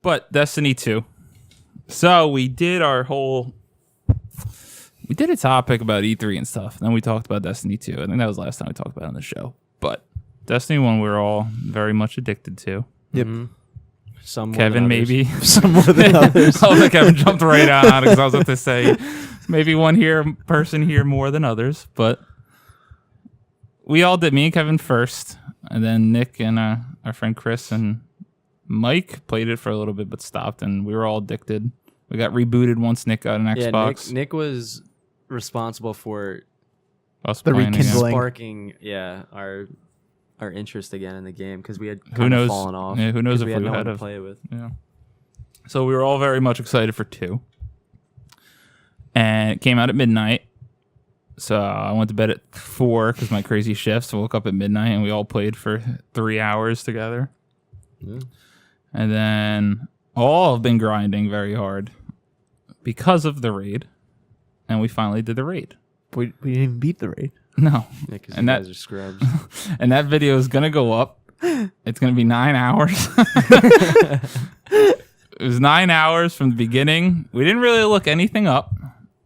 But Destiny 2. So we did a topic about E3 and stuff. And then we talked about Destiny 2. I think that was the last time we talked about it on the show. But Destiny 1, we were all very much addicted to. Yep. Mm-hmm. Some Kevin, maybe. Some more than others. Oh, Kevin jumped right on because I was about to say maybe one person here more than others. But we all did. Me and Kevin first. And then Nick and our friend Chris and Mike played it for a little bit but stopped. And we were all addicted. We got rebooted once Nick got an Xbox. Yeah, Nick was responsible for us the playing again. rekindling. sparking our interest again in the game because we had Who knows? fallen off. Yeah, who knows if we had no one had to have play with. Yeah. So we were all very much excited for 2. And it came out at midnight. So I went to bed at 4 because my crazy shifts. Woke up at midnight and we all played for 3 hours together. Yeah. And then all have been grinding very hard because of the raid. And we finally did the raid. We didn't even beat the raid. No. Yeah, 'cause And you that- guys are scrubs. And that video is going to go up. It's going to be 9 hours. It was 9 hours from the beginning. We didn't really look anything up.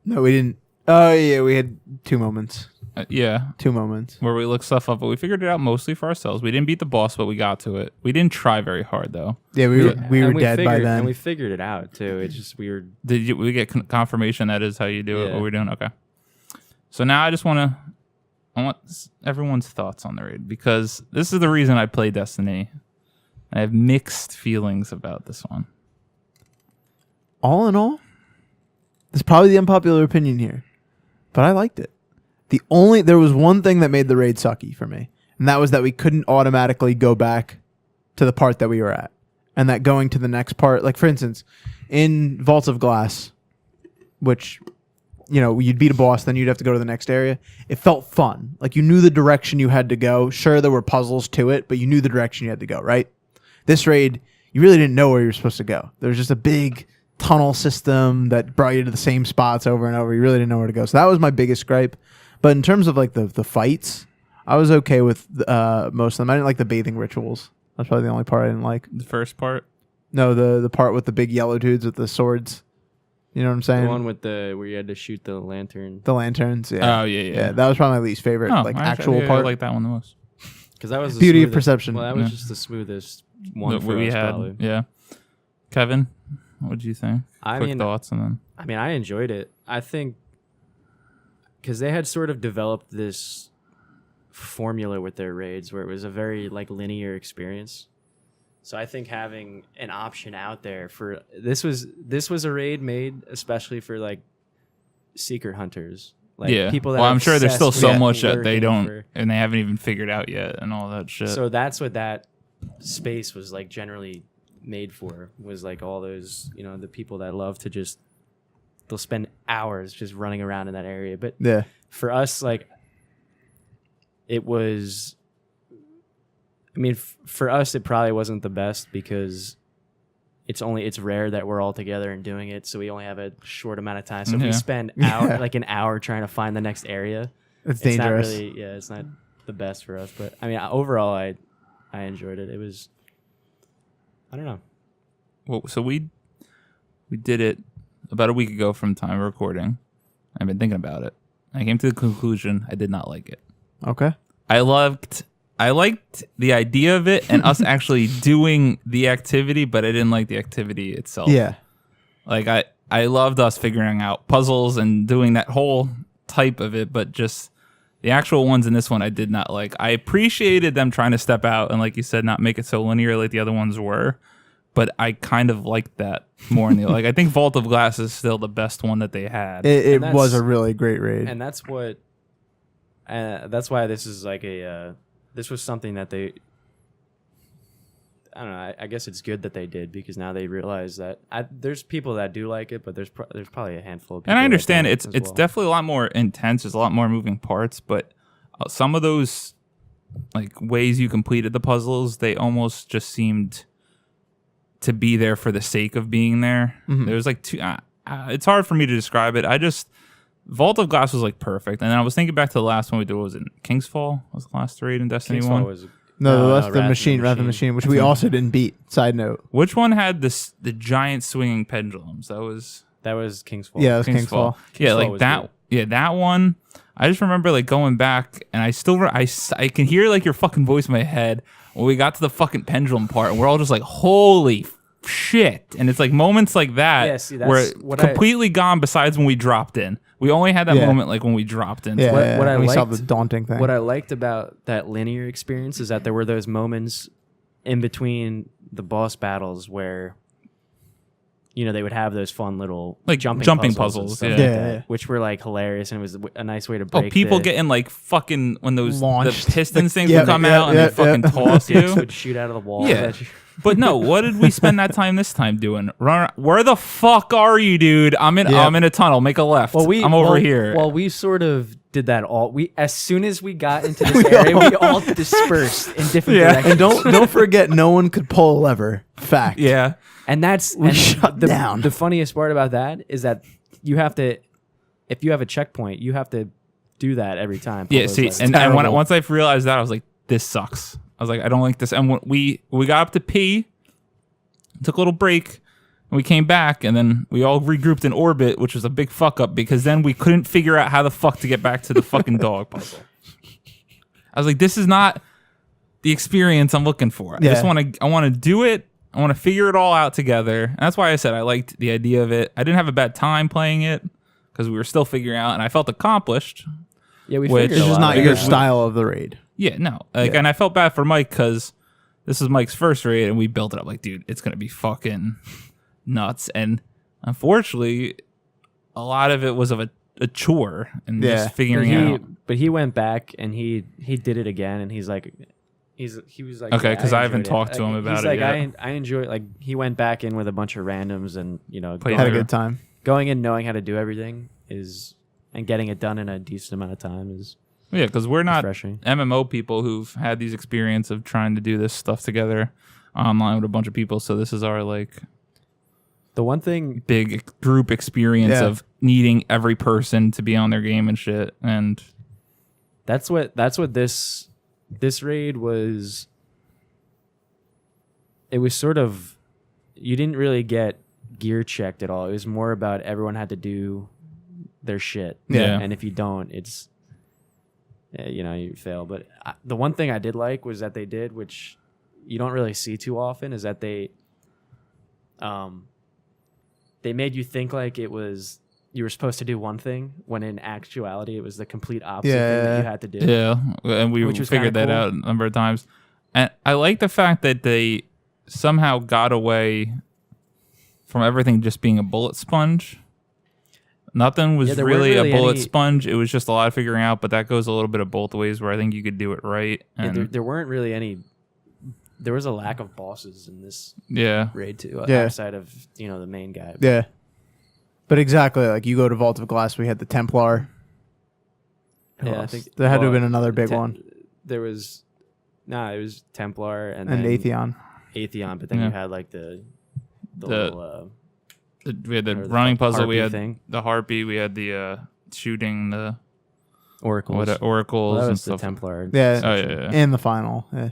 No, we didn't. Oh, yeah, we had 2 moments. Yeah. 2 moments. Where we looked stuff up, but we figured it out mostly for ourselves. We didn't beat the boss, but we got to it. We didn't try very hard, though. Yeah, we were dead by then. And we figured it out, too. It's just weird. Did we get confirmation that is how you do it? Yeah. What we're doing? Okay. So now I want everyone's thoughts on the raid because this is the reason I play Destiny. I have mixed feelings about this one. All in all, it's probably the unpopular opinion here, but I liked it. There was one thing that made the raid sucky for me, and that was that we couldn't automatically go back to the part that we were at, and that going to the next part, like for instance, in Vaults of Glass, which, you know, you'd beat a boss, then you'd have to go to the next area. It felt fun. Like you knew the direction you had to go. Sure, there were puzzles to it, but you knew the direction you had to go, right? This raid, you really didn't know where you were supposed to go. There was just a big tunnel system that brought you to the same spots over and over. You really didn't know where to go. So that was my biggest gripe. But in terms of like the fights, I was okay with most of them. I didn't like the bathing rituals. That's probably the only part I didn't like. The first part? No, the part with the big yellow dudes with the swords. You know what I'm saying? The one with where you had to shoot the lantern. The lanterns, yeah. Oh, yeah. That was probably my least favorite, actual part. I like that one the most. Because that was the Beauty of smoothest- perception. Well, that was just the smoothest one for we us, had. probably. Yeah. Kevin, what did you think? Quick thoughts and then. I mean, I enjoyed it. I think because they had sort of developed this formula with their raids where it was a very like linear experience. So I think having an option out there for this was a raid made especially for like secret hunters, like people that. Well, I'm sure there's still so obsessed much with that they lurking don't and they haven't even figured out yet and all that shit. So that's what that space was like generally made for, was like all those, you know, the people that love to just, they'll spend hours just running around in that area. But Yeah. for us, like, it was, I mean, for us, it probably wasn't the best because it's rare that we're all together and doing it. So we only have a short amount of time. So if we spend like an hour trying to find the next area, It's dangerous. Not really, it's not the best for us. But I mean, overall, I enjoyed it. It was, I don't know. Well, so we did it about a week ago from time of recording. I've been thinking about it. I came to the conclusion I did not like it. Okay. I liked the idea of it and us actually doing the activity, but I didn't like the activity itself. Yeah. Like I loved us figuring out puzzles and doing that whole type of it, but just the actual ones in this one I did not like. I appreciated them trying to step out and, like you said, not make it so linear like the other ones were, but I kind of liked that more in the like I think Vault of Glass is still the best one that they had. It was a really great raid. And that's what, that's why this is like this was something that they, I don't know, I guess it's good that they did because now they realize that there's people that do like it, but there's probably a handful of people. And I understand it's definitely a lot more intense. There's a lot more moving parts, but some of those like ways you completed the puzzles, they almost just seemed to be there for the sake of being there. Mm-hmm. There was like two. It's hard for me to describe it. Vault of Glass was like perfect, and then I was thinking back to the last one we did. What was it King's Fall? Was the last raid in Destiny King's 1? Fall No, that's Wrath the of the machine, Wrath of the Machine, which we also didn't beat. Side note. Which one had the giant swinging pendulums? That was King's Fall. Yeah, it was King's Fall. Yeah, Fall like was that. good. Yeah, that one. I just remember like going back, and I can hear like your fucking voice in my head when we got to the fucking pendulum part, and we're all just like, holy shit! And it's like moments like that Yeah, see, that's where what completely gone. Besides when we dropped in, we only had that moment like when we dropped in. Yeah, What I we saw liked- the daunting thing. What I liked about that linear experience is that there were those moments in between the boss battles where, they would have those fun little Like jumping puzzles, and stuff yeah. like Yeah, that, yeah. which were like hilarious, and it was a nice way to Oh, break. people the, getting like fucking when those Launched. the pistons things Yeah, would come yeah, out and yeah, they fucking yeah. toss sticks you. would shoot out of the wall. Yeah. But no, what did we spend that time this time doing? Where the fuck are you, dude? I'm in a tunnel. Make a left. I'm over here. Well, we sort of did that all. As soon as we got into this area, we all dispersed in different directions. And don't forget, no one could pull a lever. Fact. Yeah. And that's We shut the, down. The funniest part about that is that you have to, if you have a checkpoint, you have to do that every time. Yeah, see, and when once I realized that, I was like, this sucks. I was like, I don't like this. And when we got up to P, took a little break, and we came back, and then we all regrouped in orbit, which was a big fuck up because then we couldn't figure out how the fuck to get back to the fucking dog puzzle. I was like, this is not the experience I'm looking for. Yeah. I want to do it. I want to figure it all out together. And that's why I said I liked the idea of it. I didn't have a bad time playing it because we were still figuring out, and I felt accomplished. Yeah, we which- figured This a is lot not of your it out. style of the raid. Yeah, no. Like, Yeah. and I felt bad for Mike because this is Mike's first raid, and we built it up like, dude, it's gonna be fucking nuts. And unfortunately, a lot of it was of a chore and Yeah. just figuring out. But he went back and he did it again, and he's like, he was like, Okay, yeah, 'cause I haven't enjoyed it. talked to him about he's it like, yet. I enjoy it. Like, he went back in with a bunch of randoms, and Played Had a through. good time. going in knowing how to do everything and getting it done in a decent amount of time is Yeah, because we're not refreshing. MMO people who've had these experience of trying to do this stuff together online with a bunch of people. So this is our like The one thing, big group experience Yeah. of needing every person to be on their game and shit. And that's what this raid was. It was sort of, you didn't really get gear checked at all. It was more about everyone had to do their shit. Yeah. And if you don't, it's, you fail. But the one thing I did like was that they did, which you don't really see too often, is that they made you think like you were supposed to do one thing when in actuality it was the complete opposite thing that you had to do. yeah, and we Which was figured kinda that cool. out a number of times. And I like the fact that they somehow got away from everything just being a bullet sponge. Nothing was Yeah, there weren't really really a bullet any- sponge. It was just a lot of figuring out, but that goes a little bit of both ways where I think you could do it right. Yeah, And there weren't really any. There was a lack of bosses in this yeah. raid too, Yeah. outside of the main guy. Yeah. But exactly, like you go to Vault of Glass, we had the Templar. Who Yeah, I else? think there had to have well, been another big Tem- one. There was, it was Templar and And then Atheon. Atheon, but then Yeah. you had like the The- little, We had the Or the running puzzle. We harpy had thing. the harpy. We had the shooting the oracles. oracles Well, that and was the stuff. Templar. Yeah. Oh yeah. And the final. Yeah.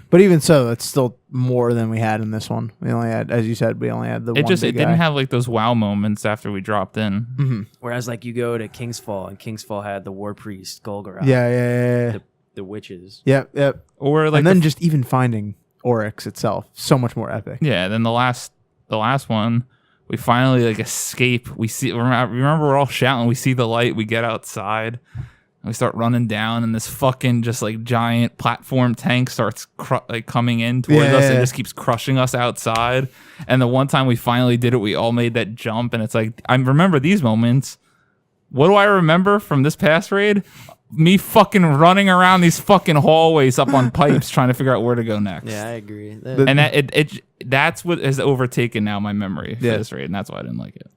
But even so, it's still more than we had in this one. We only had, as you said, we only had the It one just big didn't guy. have like those wow moments after we dropped in. Mhm. Whereas like you go to King's Fall, and King's Fall had the War Priest, Golgoroth, Yeah. the witches. Yep. Or like And then just even finding Oryx itself, so much more epic. yeah, then the last one, we finally like escape. We see remember we're all shouting, we see the light, we get outside, and we start running down, and this fucking just like giant platform tank starts like coming in towards us and Yeah. just keeps crushing us outside. And the one time we finally did it, we all made that jump, and it's like I remember these moments. What do I remember from this past raid? Me fucking running around these fucking hallways up on pipes trying to figure out where to go next. Yeah, I agree. And that's what has overtaken now my memory for Yeah. this raid, and that's why I didn't like it.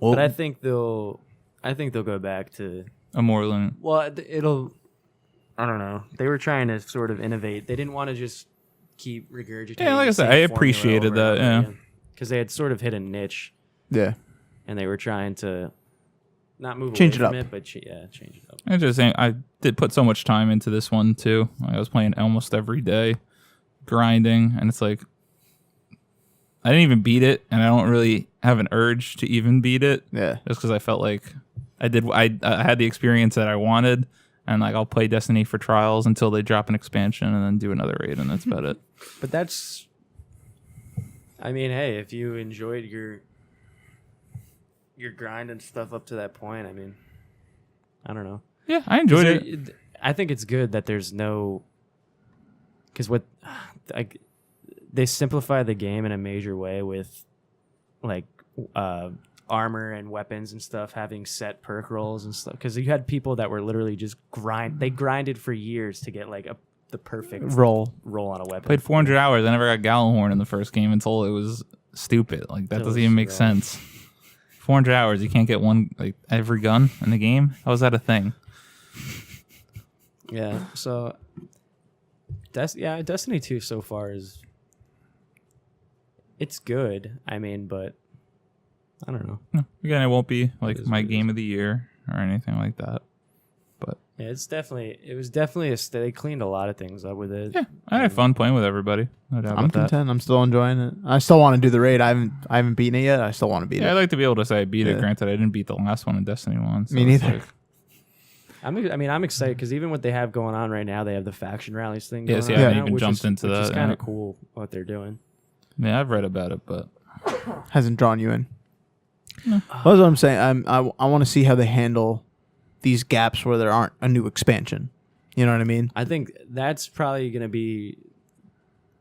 But I think they'll go back to. A Moreland. Well, it'll. I don't know. They were trying to sort of innovate. They didn't want to just keep regurgitating. Yeah, like I said, I appreciated that, yeah. because they had sort of hit a niche, Yeah. and they were trying to not move Change away it from up. it, but change it up. I just think I did put so much time into this one too. I was playing almost every day, grinding, and it's like I didn't even beat it, and I don't really have an urge to even beat it. Yeah. Just because I felt like I had the experience that I wanted, and like I'll play Destiny for trials until they drop an expansion, and then do another raid, and that's about it. But that's, I mean, hey, if you enjoyed your grind and stuff up to that point, I mean, I don't know. Yeah, I enjoyed it. I think it's good that there's no, because what, like, they simplify the game in a major way with, like, armor and weapons and stuff having set perk rolls and stuff. Because you had people that were literally just they grinded for years to get like the perfect roll on a weapon. Played 400 hours. I never got Gallahorn in the first game until it was stupid. Like that doesn't even make sense. 400 hours, you can't get one like every gun in the game. How is that a thing? Yeah. So, Destiny 2 so far it's good. I mean, but I don't know. No, again, it won't be like my game of the year or anything like that. But yeah, it was definitely they cleaned a lot of things up with it. Yeah, I had fun playing with everybody. No doubt I'm about that. content. I'm still enjoying it. I still want to do the raid. I haven't beaten it yet. I still want to beat Yeah, it. I'd like to be able to say I beat it. Yeah. Granted, I didn't beat the last one in Destiny 1. So Me it's neither. like- I'm excited because even what they have going on right now, they have the faction rallies thing. Yeah, Going see, on I right haven't now, even which jumped is- into which is that, kind yeah. of cool what they're doing. yeah, I've read about it, but Hasn't drawn you in. No. That's what I'm saying. I want to see how they handle these gaps where there aren't a new expansion. You know what I mean? I think that's probably going to be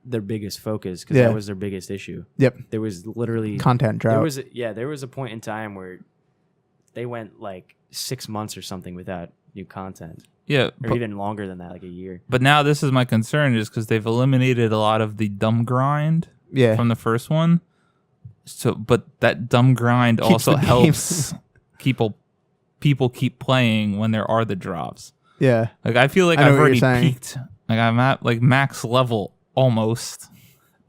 their biggest focus because Yeah. that was their biggest issue. Yep. There was literally Content drought. there was a point in time where they went like 6 months or something without new content, yeah. or even longer than that, like a year. But now this is my concern is because they've eliminated a lot of the dumb grind yeah. from the first one. So, but that dumb grind Keeps also the game. helps people keep playing when there are the drops. Yeah. Like I feel like I know I've what you're already saying. peaked. Like I'm at like max level almost.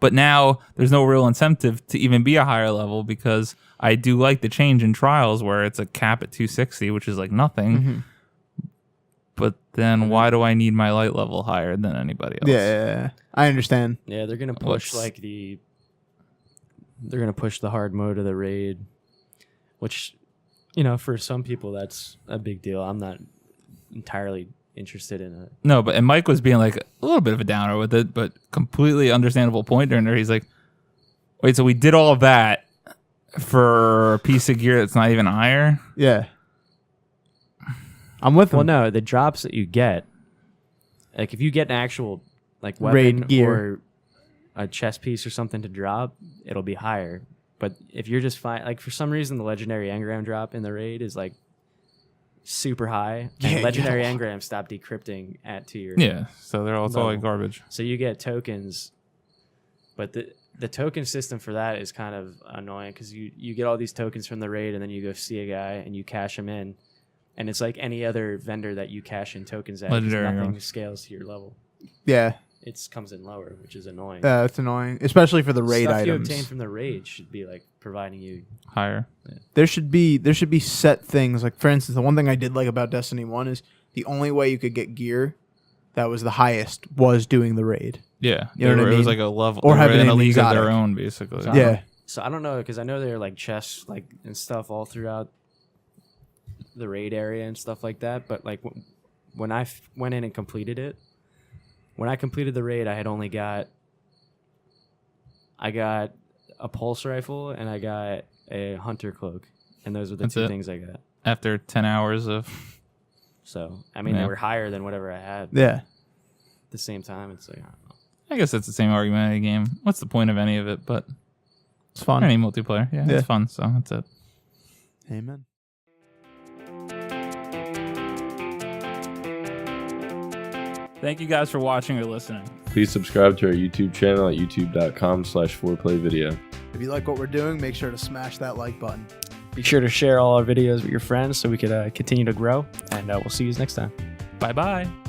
But now there's no real incentive to even be a higher level because I do like the change in trials where it's a cap at 260, which is like nothing. Mm-hmm. But then why do I need my light level higher than anybody else? Yeah. I understand. Yeah, they're gonna push they're gonna push the hard mode of the raid, which, you know, for some people that's a big deal. I'm not entirely interested in it. No, and Mike was being like a little bit of a downer with it, but completely understandable point during there. He's like, wait, so we did all of that for a piece of gear that's not even higher? Yeah. I'm with them. Well, no, the drops that you get, like if you get an actual like Raid weapon gear. or a chest piece or something to drop, it'll be higher. But if you're just fine, like for some reason the legendary engram drop in the raid is like super high, and Yeah, legendary yeah. engram stop decrypting at tier. Yeah, so they're all Level. like garbage. So you get tokens, but the token system for that is kind of annoying because you get all these tokens from the raid and then you go see a guy and you cash him in, and it's like any other vendor that you cash in tokens at. 'Cause Legendary nothing engram. scales to your level. Yeah. It comes in lower, which is annoying. That's annoying, especially for the raid Stuff you items. obtain from the raid should be like providing you. Higher. There should be set things. Like for instance, the one thing I did like about Destiny 1 is the only way you could get gear that was the highest was doing the raid. Yeah. You know what I It was mean? like a level Or they were having in a an league of exotic. their own, basically. So Yeah. So I don't know because I know there are like chests like and stuff all throughout the raid area and stuff like that. But like when I went in and completed it, when I completed the raid, I got a pulse rifle and I got a hunter cloak, and those were the That's two it? things I got. After 10 hours of... So I mean, Yeah. they were higher than whatever I had. Yeah. At the same time, it's like I don't know. I guess that's the same argument in a game. What's the point of any of it? But It's fun. any multiplayer. Yeah, Yeah. it's fun, so that's it. Amen. Thank you guys for watching or listening. Please subscribe to our YouTube channel at youtube.com/4playvideo. If you like what we're doing, make sure to smash that like button. Be sure to share all our videos with your friends so we could continue to grow, and we'll see you next time. Bye-bye.